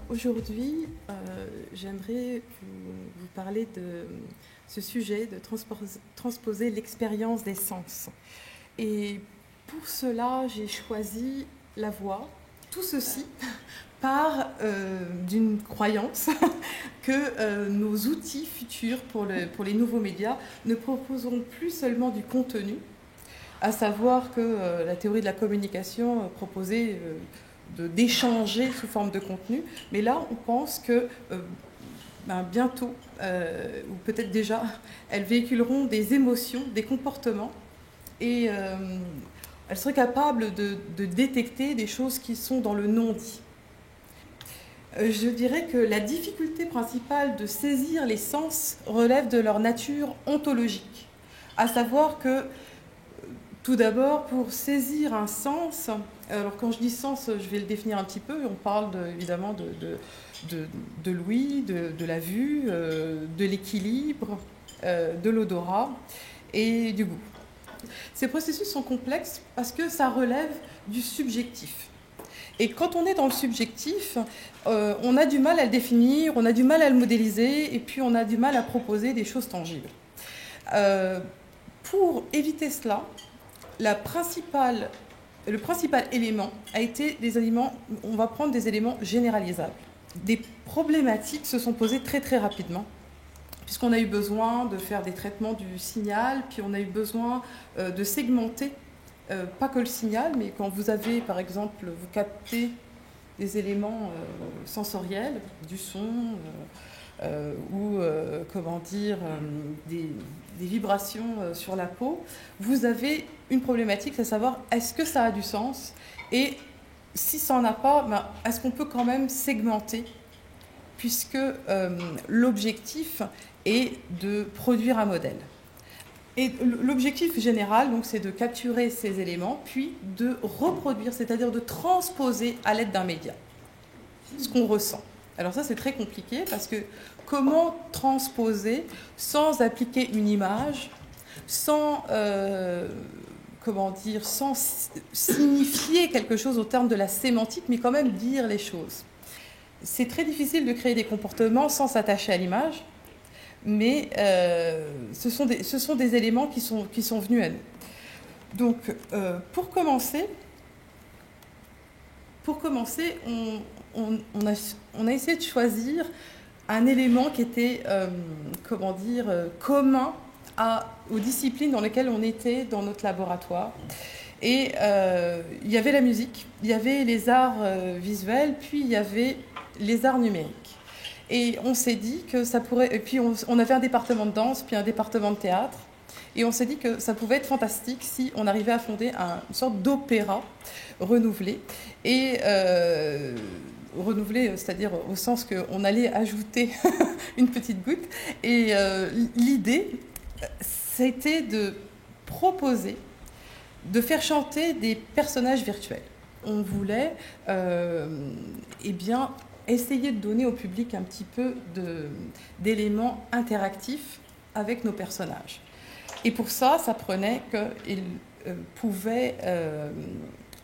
Aujourd'hui, j'aimerais vous parler de ce sujet, de transposer l'expérience des sens. Et pour cela, j'ai choisi la voix. Tout ceci part d'une croyance que nos outils futurs pour les nouveaux médias ne proposeront plus seulement du contenu, à savoir que la théorie de la communication proposait d'échanger sous forme de contenu. Mais là, on pense que bientôt, ou peut-être déjà, elles véhiculeront des émotions, des comportements, et elles seraient capables de détecter des choses qui sont dans le non-dit. Je dirais que la difficulté principale de saisir les sens relève de leur nature ontologique, à savoir que tout d'abord, pour saisir un sens, alors quand je dis sens, je vais le définir un petit peu, on parle évidemment de l'ouïe, de la vue, de l'équilibre, de l'odorat et du goût. Ces processus sont complexes parce que ça relève du subjectif. Et quand on est dans le subjectif, on a du mal à le définir, on a du mal à le modéliser et puis on a du mal à proposer des choses tangibles. Pour éviter cela, le principal élément a été des éléments, on va prendre des éléments généralisables. Des problématiques se sont posées très très rapidement, puisqu'on a eu besoin de faire des traitements du signal, puis on a eu besoin de segmenter, pas que le signal, mais quand vous avez par exemple, vous captez des éléments sensoriels, du son, ou des vibrations sur la peau, vous avez une problématique, c'est à savoir est-ce que ça a du sens, et si ça n'en a pas, est-ce qu'on peut quand même segmenter, puisque l'objectif est de produire un modèle. Et l'objectif général, donc, c'est de capturer ces éléments, puis de reproduire, c'est-à-dire de transposer à l'aide d'un média ce qu'on ressent. Alors ça, c'est très compliqué parce que comment transposer sans appliquer une image, sans signifier quelque chose au terme de la sémantique, mais quand même dire les choses. C'est très difficile de créer des comportements sans s'attacher à l'image, mais ce sont des éléments qui sont venus à nous. Donc, pour commencer, on a essayé de choisir un élément qui était, commun aux disciplines dans lesquelles on était dans notre laboratoire. Et il y avait la musique, il y avait les arts visuels, puis il y avait les arts numériques. Et on s'est dit que ça pourrait... Et puis on avait un département de danse, puis un département de théâtre. Et on s'est dit que ça pouvait être fantastique si on arrivait à fonder une sorte d'opéra renouvelé. Et renouvelé, c'est-à-dire au sens qu'on allait ajouter une petite goutte. Et l'idée, c'était de proposer, de faire chanter des personnages virtuels. On voulait essayer de donner au public un petit peu d'éléments interactifs avec nos personnages. Et pour ça, ça prenait qu'ils pouvaient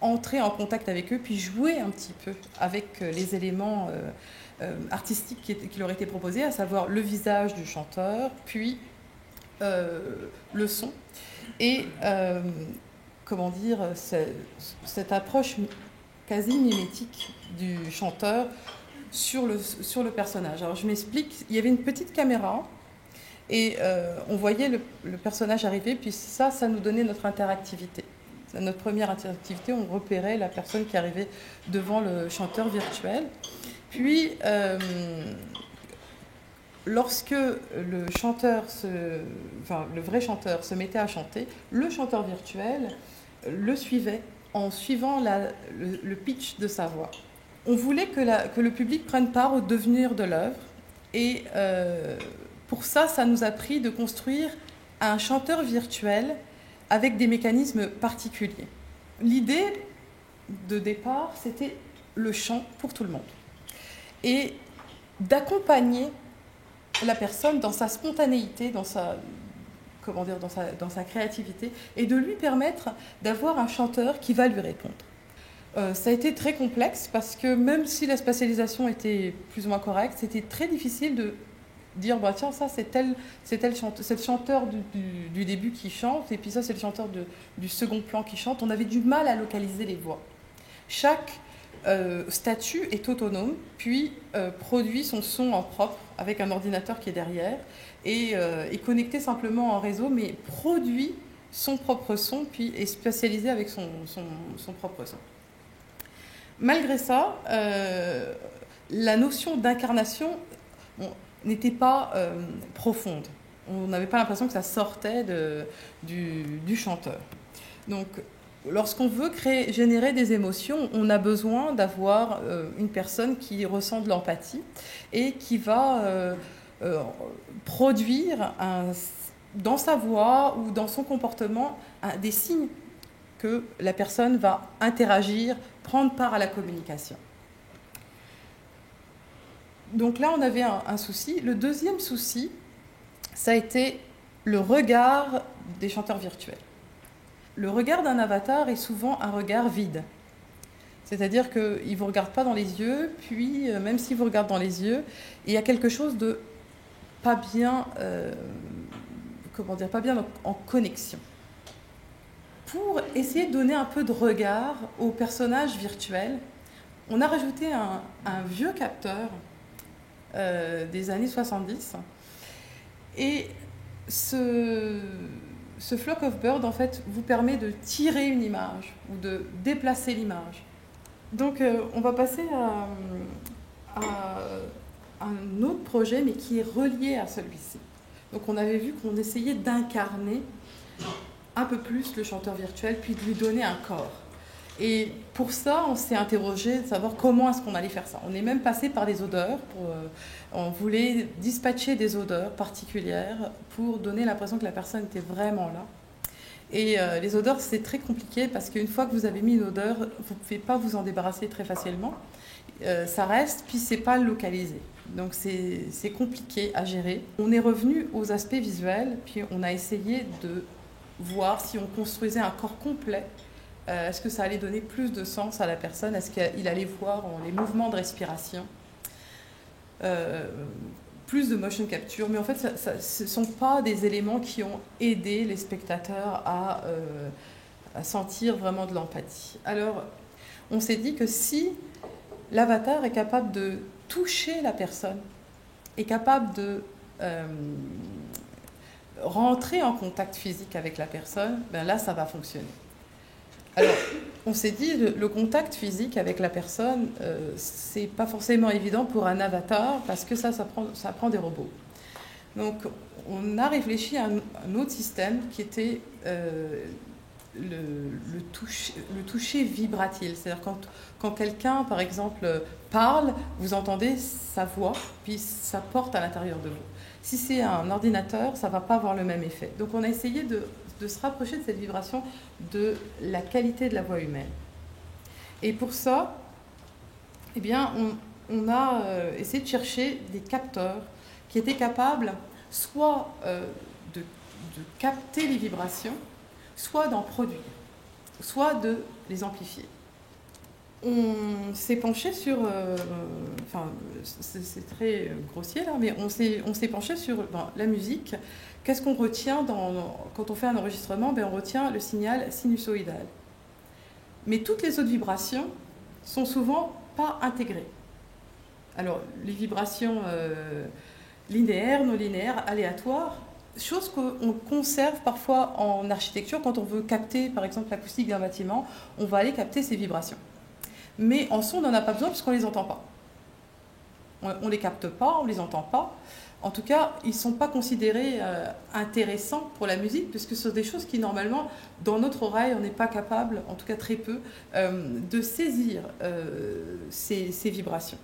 entrer en contact avec eux, puis jouer un petit peu avec les éléments artistiques qui leur étaient proposés, à savoir le visage du chanteur, puis le son. Et cette approche quasi mimétique du chanteur sur le personnage. Alors je m'explique, il y avait une petite caméra et on voyait le personnage arriver, puis ça nous donnait notre interactivité. Notre première interactivité, on repérait la personne qui arrivait devant le chanteur virtuel. Puis, lorsque le vrai chanteur se mettait à chanter, le chanteur virtuel le suivait en suivant le pitch de sa voix. On voulait que le public prenne part au devenir de l'œuvre, et pour ça nous a pris de construire un chanteur virtuel avec des mécanismes particuliers. L'idée de départ, c'était le chant pour tout le monde. Et d'accompagner la personne dans sa spontanéité, dans sa créativité, et de lui permettre d'avoir un chanteur qui va lui répondre. Ça a été très complexe parce que même si la spatialisation était plus ou moins correcte, c'était très difficile de dire bah, tiens, ça c'est le chanteur du début qui chante, et puis ça c'est le chanteur du second plan qui chante. On avait du mal à localiser les voix. Chaque statut est autonome, puis produit son son en propre avec un ordinateur qui est derrière et est connecté simplement en réseau, mais produit son propre son, puis est spatialisé avec son propre son. Malgré ça, la notion d'incarnation n'était pas profonde. On n'avait pas l'impression que ça sortait du chanteur. Donc, lorsqu'on veut générer des émotions, on a besoin d'avoir une personne qui ressent de l'empathie et qui va produire dans sa voix ou dans son comportement des signes que la personne va interagir, prendre part à la communication. Donc là, on avait un souci. Le deuxième souci, ça a été le regard des chanteurs virtuels. Le regard d'un avatar est souvent un regard vide. C'est-à-dire qu'il ne vous regarde pas dans les yeux, puis même s'il vous regarde dans les yeux, il y a quelque chose de pas bien, pas bien en connexion. Pour essayer de donner un peu de regard au personnage virtuel, on a rajouté un vieux capteur des années 70. Et ce flock of birds, en fait, vous permet de tirer une image ou de déplacer l'image. Donc, on va passer à un autre projet, mais qui est relié à celui-ci. Donc, on avait vu qu'on essayait d'incarner un peu plus le chanteur virtuel, puis de lui donner un corps. Et pour ça, on s'est interrogé de savoir comment est-ce qu'on allait faire ça. On est même passé par les odeurs. On voulait dispatcher des odeurs particulières pour donner l'impression que la personne était vraiment là. Et les odeurs, c'est très compliqué parce qu'une fois que vous avez mis une odeur, vous ne pouvez pas vous en débarrasser très facilement. Ça reste, puis c'est pas localisé. Donc c'est compliqué à gérer. On est revenu aux aspects visuels, puis on a essayé de voir si on construisait un corps complet. Est-ce que ça allait donner plus de sens à la personne? Est-ce qu'il allait voir les mouvements de respiration? Plus de motion capture. Mais en fait, ce ne sont pas des éléments qui ont aidé les spectateurs à sentir vraiment de l'empathie. Alors, on s'est dit que si l'avatar est capable de toucher la personne, est capable de rentrer en contact physique avec la personne, ben là, ça va fonctionner. Alors, on s'est dit, le contact physique avec la personne, c'est pas forcément évident pour un avatar parce que ça prend des robots. Donc, on a réfléchi à un autre système qui était le toucher vibratile. C'est-à-dire quand quelqu'un, par exemple, parle, vous entendez sa voix, puis ça porte à l'intérieur de vous. Si c'est un ordinateur, ça ne va pas avoir le même effet. Donc, on a essayé de se rapprocher de cette vibration de la qualité de la voix humaine. Et pour ça, eh bien, on a essayé de chercher des capteurs qui étaient capables soit de capter les vibrations, soit d'en produire, soit de les amplifier. On s'est penché sur, c'est très grossier là, mais on s'est penché sur la musique. Qu'est-ce qu'on retient quand on fait un enregistrement? On retient le signal sinusoïdal. Mais toutes les autres vibrations sont souvent pas intégrées. Alors, les vibrations linéaires, non linéaires, aléatoires, chose qu'on conserve parfois en architecture quand on veut capter, par exemple, l'acoustique d'un bâtiment, on va aller capter ces vibrations. Mais en son, on n'en a pas besoin puisqu'on ne les entend pas. On ne les capte pas, on ne les entend pas. En tout cas, ils ne sont pas considérés intéressants pour la musique, puisque ce sont des choses qui, normalement, dans notre oreille, on n'est pas capable, en tout cas très peu, de saisir ces vibrations.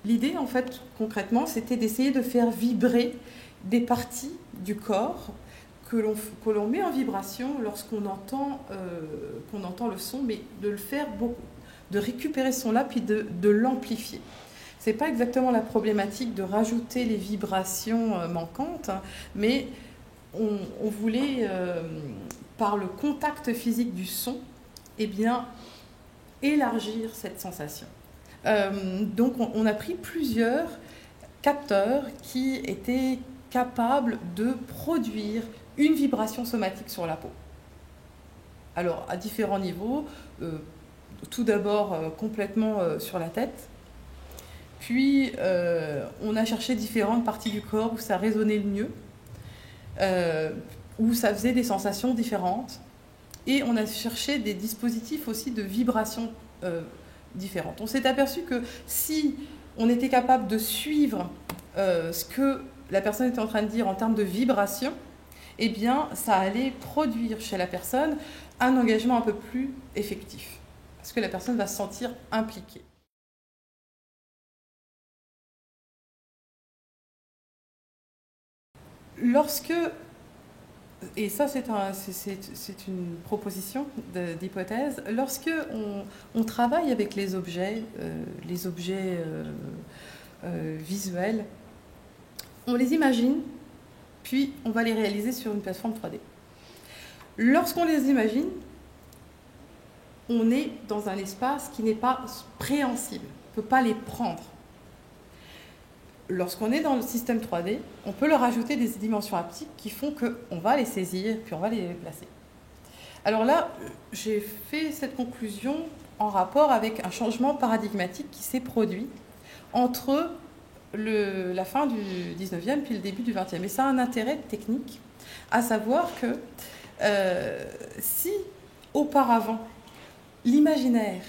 L'idée, en fait, concrètement, c'était d'essayer de faire vibrer des parties du corps que l'on met en vibration lorsqu'on entend, qu'on entend le son, mais de le faire beaucoup, de récupérer ce son-là, puis de l'amplifier. Ce n'est pas exactement la problématique de rajouter les vibrations manquantes, hein, mais on voulait, par le contact physique du son, eh bien, élargir cette sensation. Donc on a pris plusieurs capteurs qui étaient capables de produire une vibration somatique sur la peau. Alors à différents niveaux, tout d'abord complètement sur la tête, puis on a cherché différentes parties du corps où ça résonnait le mieux, où ça faisait des sensations différentes, et on a cherché des dispositifs aussi de vibration différentes. On s'est aperçu que si on était capable de suivre ce que la personne était en train de dire en termes de vibration, eh bien, ça allait produire chez la personne un engagement un peu plus effectif, parce que la personne va se sentir impliquée. Lorsque, et ça c'est une proposition d'hypothèse, lorsque on travaille avec les objets visuels, on les imagine, puis on va les réaliser sur une plateforme 3D. Lorsqu'on les imagine, on est dans un espace qui n'est pas préhensible, on ne peut pas les prendre. Lorsqu'on est dans le système 3D, on peut leur ajouter des dimensions haptiques qui font qu'on va les saisir, puis on va les placer. Alors là, j'ai fait cette conclusion en rapport avec un changement paradigmatique qui s'est produit entre la fin du 19e puis le début du 20e. Et ça a un intérêt technique, à savoir que si auparavant, l'imaginaire,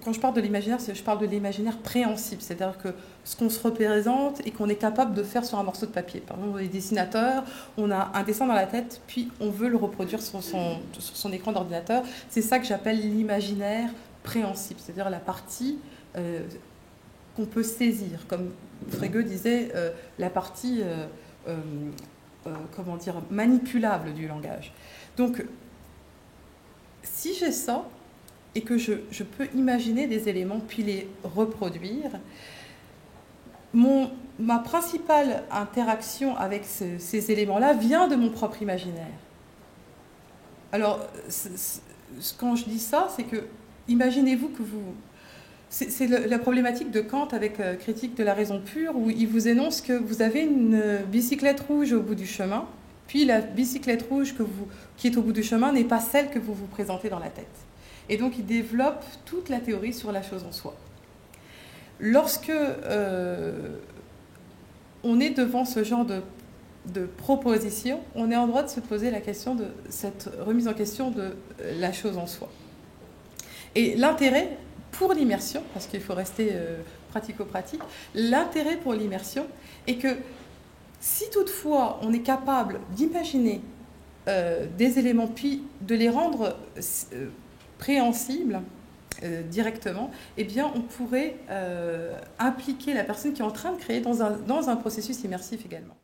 quand je parle de l'imaginaire, je parle de l'imaginaire préhensible, c'est-à-dire que ce qu'on se représente et qu'on est capable de faire sur un morceau de papier. Par exemple, les dessinateurs, on a un dessin dans la tête, puis on veut le reproduire sur son écran d'ordinateur. C'est ça que j'appelle l'imaginaire préhensible, c'est-à-dire la partie qu'on peut saisir, comme Frege disait, la partie comment dire, manipulable du langage. Donc, si j'ai ça, et que je peux imaginer des éléments puis les reproduire, ma principale interaction avec ces éléments-là vient de mon propre imaginaire. Alors, quand je dis ça, c'est que, imaginez-vous que vous... C'est la problématique de Kant avec Critique de la raison pure, où il vous énonce que vous avez une bicyclette rouge au bout du chemin, puis la bicyclette rouge qui est au bout du chemin n'est pas celle que vous vous présentez dans la tête. Et donc, il développe toute la théorie sur la chose en soi. Lorsque on est devant ce genre de proposition, on est en droit de se poser la question de cette remise en question de la chose en soi. Et l'intérêt pour l'immersion, parce qu'il faut rester pratico-pratique, l'intérêt pour l'immersion est que si toutefois on est capable d'imaginer des éléments puis de les rendre préhensibles directement, eh bien on pourrait impliquer la personne qui est en train de créer dans un processus immersif également.